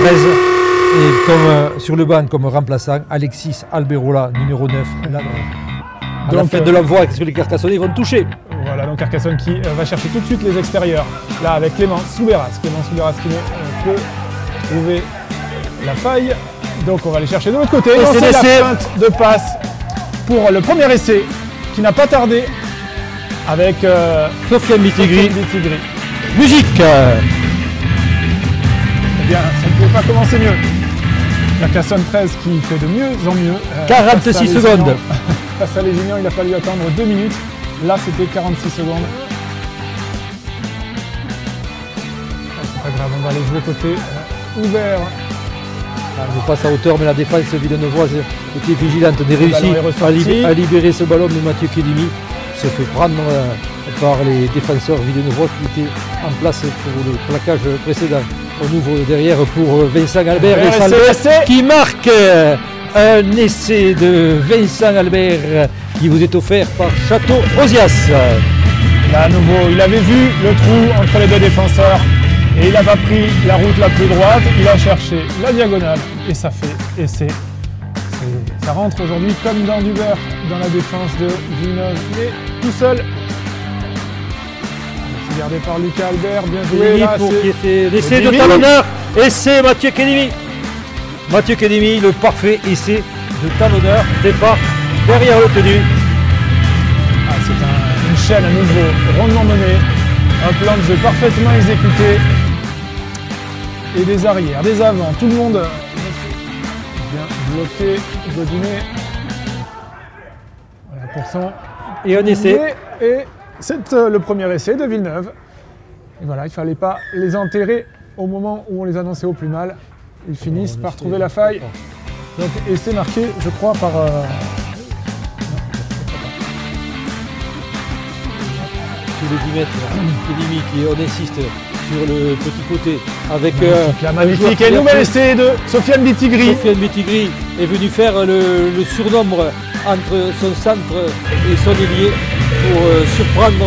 13. Et comme, sur le banc comme remplaçant, Alexis Alberola, numéro 9. Là, à la fin de la voie, est-ce que les Carcassonnais vont toucher? Voilà, donc Carcassonne qui va chercher tout de suite les extérieurs. Là, avec Clément Souberas. Clément Souberas qui peut trouver la faille. Donc on va aller chercher de l'autre côté. Et c'est la feinte de passe pour le premier essai qui n'a pas tardé avec Sofiane Bitigri. Musique. Eh bien, ça ne pouvait pas commencer mieux. Carcassonne 13 qui fait de mieux en mieux. 46 secondes. Face à Lézignan, il a fallu attendre 2 minutes. Là, c'était 46 secondes. C'est pas grave, on va aller jouer côté ouvert. On passe à hauteur, mais la défense villeneuvoise était vigilante. On est réussi à libérer ce ballon, mais Mathieu Kedimi se fait prendre par les défenseurs villeneuvois qui étaient en place pour le plaquage précédent. On ouvre derrière pour Vincent Albert qui marque un essai de Vincent Albert qui vous est offert par Château Osias. Là à nouveau, il avait vu le trou entre les deux défenseurs et il n'a pas pris la route la plus droite, il a cherché la diagonale et ça fait essai. Ça rentre aujourd'hui comme dans du beurre dans la défense de Villeneuve. Il est tout seul. C'est gardé par Lucas Albert, bien joué. Là, pour l'essai de talonneur, essai Mathieu Kedimi. Mathieu Kedimi, le parfait essai de talonneur, départ derrière le tenu. Ah, c'est une chaîne à nouveau, rondement menée, un plan de jeu parfaitement exécuté. Et des arrières, des avants, tout le monde bien bloqué, Godinet. Voilà pour son. Et un essai. Et c'est le premier essai de Villeneuve. Et voilà, il ne fallait pas les enterrer au moment où on les annonçait au plus mal. Ils finissent par trouver la faille. Donc essai marqué, je crois, par... Tous les 10 mètres, Kedimi qui on insiste sur le petit côté avec la magnifique et nouvel essai de Sofiane Bitigri. Sofiane Bitigri est venu faire le surnombre entre son centre et son ailier pour surprendre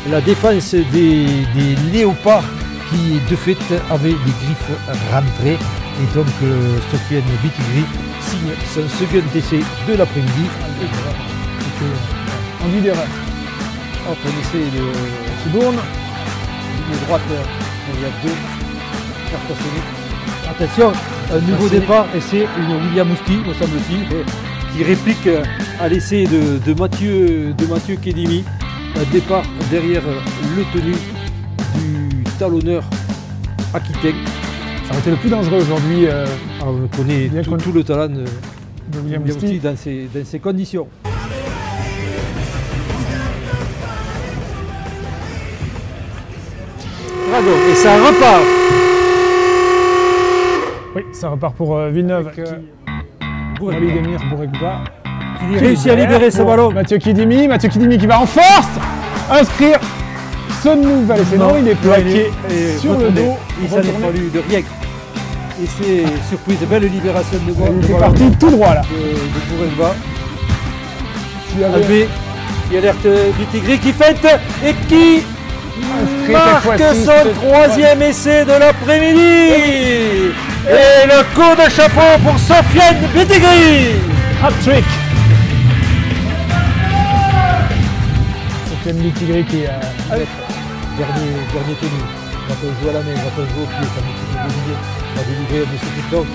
la défense des Léopards qui de fait avaient les griffes rentrées. Et donc Sofiane Bitigri signe son second essai de l'après-midi. On dit d'erreur. Hop, on essaie de Cibourne. De droite, il y a deux Carcassonnais. Attention, un nouveau départ, et c'est une William Mousti, me semble-t-il, qui réplique à l'essai de Mathieu Kedimi. Un départ derrière le tenu du talonneur Aquitaine. Ça aurait été le plus dangereux aujourd'hui. On connaît tout le talent de William Mousti dans ces conditions. Et ça repart. Oui, ça repart pour Villeneuve. Walid-Emir Bourekba. Qui réussit à libérer ce ballon. Mathieu Kedimi qui va en force inscrire ce nouvel essai. Non, il est plaqué sur le dos. Il s'en est fallu de rien. Et c'est surprise, belle libération de ballon. Il est parti tout droit là. De Bourekba. Qui alerte Bitigri qui fête et qui marque son troisième essai de l'après-midi. Et le coup de chapeau pour Sofiane Bitigri. Hat-trick. Sofiane Bitigri qui est dernier tenu. On va jouer à la main, on va jouer au pied, ça me fait délivré. On va délivrer de ce coup.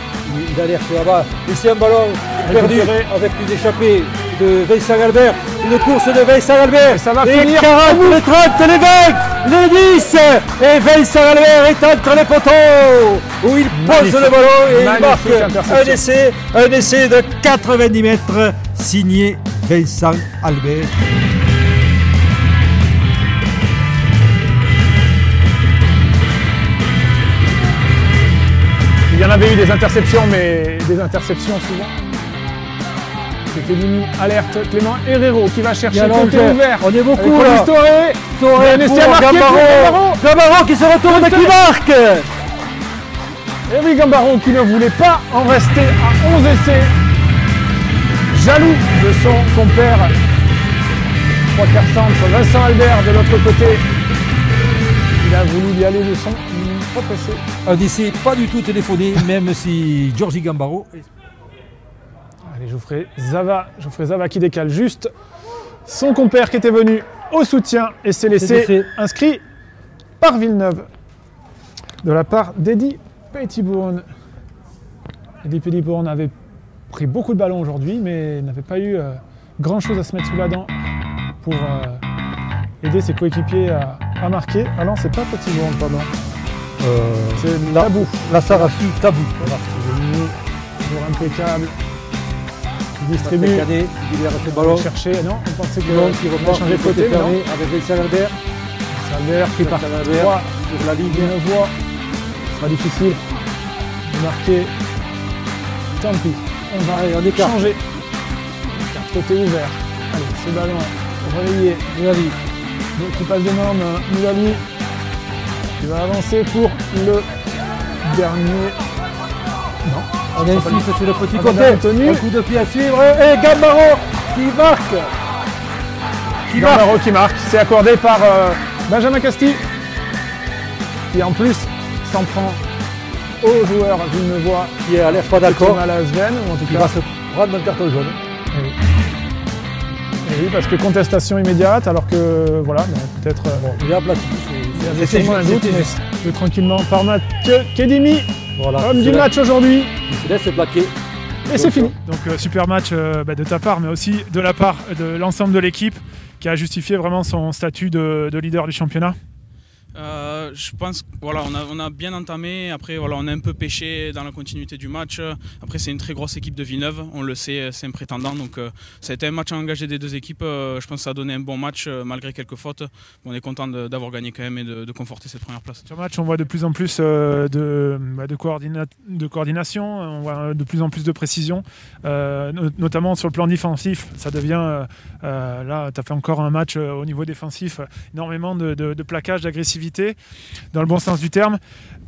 Il alerte là-bas. Et c'est un ballon perdu avec une échappée de Vincent Albert. Une course de Vincent Albert. Et ça va les finir. 40, les 30, les 20, les 10. Et Vincent Albert est entre les poteaux. Où il pose le ballon et il marque un essai de 90 mètres signé Vincent Albert. Il y en avait eu des interceptions, mais des interceptions souvent. C'était Limi, alerte, Clément Herrero qui va chercher le côté ouvert. On est beaucoup là. Toré pour Gambaro qui se retourne et qui marque. Et oui, Gambaro qui ne voulait pas en rester à 11 essais. Jaloux de son compère. 3/4 centre, Vincent Albert de l'autre côté. Il a voulu y aller de son pas pressé. Un essai pas du tout téléphoné, même si Giorgi Gambaro. Allez, Geoffrey Zava qui décale juste son compère qui était venu au soutien et c'est l'essai inscrit par Villeneuve de la part d'Eddie Petitbourne. Eddie Petitbourne avait pris beaucoup de ballons aujourd'hui, mais n'avait pas eu grand chose à se mettre sous la dent pour aider ses coéquipiers à marquer. Ah non, c'est pas Petitbourne, pardon. C'est Tabou. La Sarafi, Tabou. Voilà, toujours impeccable. Il distribue. Il libère ses ballons. Chercher. Non, on pensait qu'il repart changer de côté. Avec les Salabert. Salabert qui part 3 sur la ligne. On voit. Ce sera difficile de marquer. Tant pis. On va changer. Côté ouvert. Allez, ce ballon relayé. Moulali. Qui passe de norme. Moulali. Il va avancer pour le dernier. Non. On insiste sur le petit côté. Un coup de pied à suivre. Et Gambaro qui marque. Gambaro qui marque. C'est accordé par Benjamin Castille. Qui en plus s'en prend au joueur Villeneuvois. Qui a l'air pas d'accord. À la Sven, ou en tout cas. Il va se prendre un carton jaune. Et oui, parce que contestation immédiate, alors que voilà, peut-être. Il est aplati. C'est sûrement un doute, mais tranquillement par Mathieu Kedimi, homme du match aujourd'hui. Il se laisse plaquer. Et c'est fini. Donc super match de ta part, mais aussi de la part de l'ensemble de l'équipe qui a justifié vraiment son statut de leader du championnat. Je pense voilà, on a bien entamé. Après, voilà, on a un peu pêché dans la continuité du match. Après, c'est une très grosse équipe de Villeneuve. On le sait, c'est un prétendant. Donc, ça a été un match engagé des deux équipes. Je pense que ça a donné un bon match malgré quelques fautes. On est content d'avoir gagné quand même et de conforter cette première place. Sur le match, on voit de plus en plus de coordination. On voit de plus en plus de précision, notamment sur le plan défensif. Ça devient là, tu as fait encore un match au niveau défensif, énormément de plaquage, d'agressivité, dans le bon sens du terme.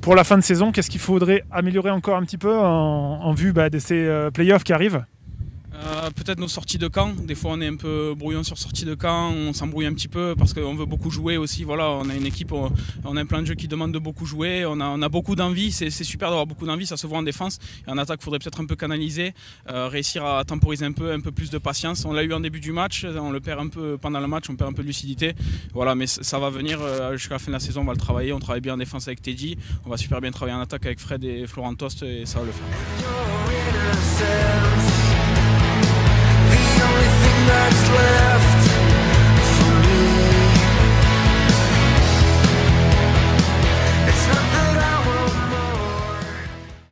Pour la fin de saison, qu'est-ce qu'il faudrait améliorer encore un petit peu en vue de ces playoffs qui arrivent? Peut-être nos sorties de camp. Des fois, on est un peu brouillon sur sortie de camp. On s'embrouille un petit peu parce qu'on veut beaucoup jouer aussi. Voilà, on a une équipe, on a un plan de jeu qui demande de beaucoup jouer. On a beaucoup d'envie. C'est super d'avoir beaucoup d'envie. Ça se voit en défense. Et en attaque, il faudrait peut-être un peu canaliser, réussir à temporiser un peu plus de patience. On l'a eu en début du match. On le perd un peu pendant le match. On perd un peu de lucidité. Voilà, mais ça va venir jusqu'à la fin de la saison. On va le travailler. On travaille bien en défense avec Teddy. On va super bien travailler en attaque avec Fred et Florent Tost et ça va le faire.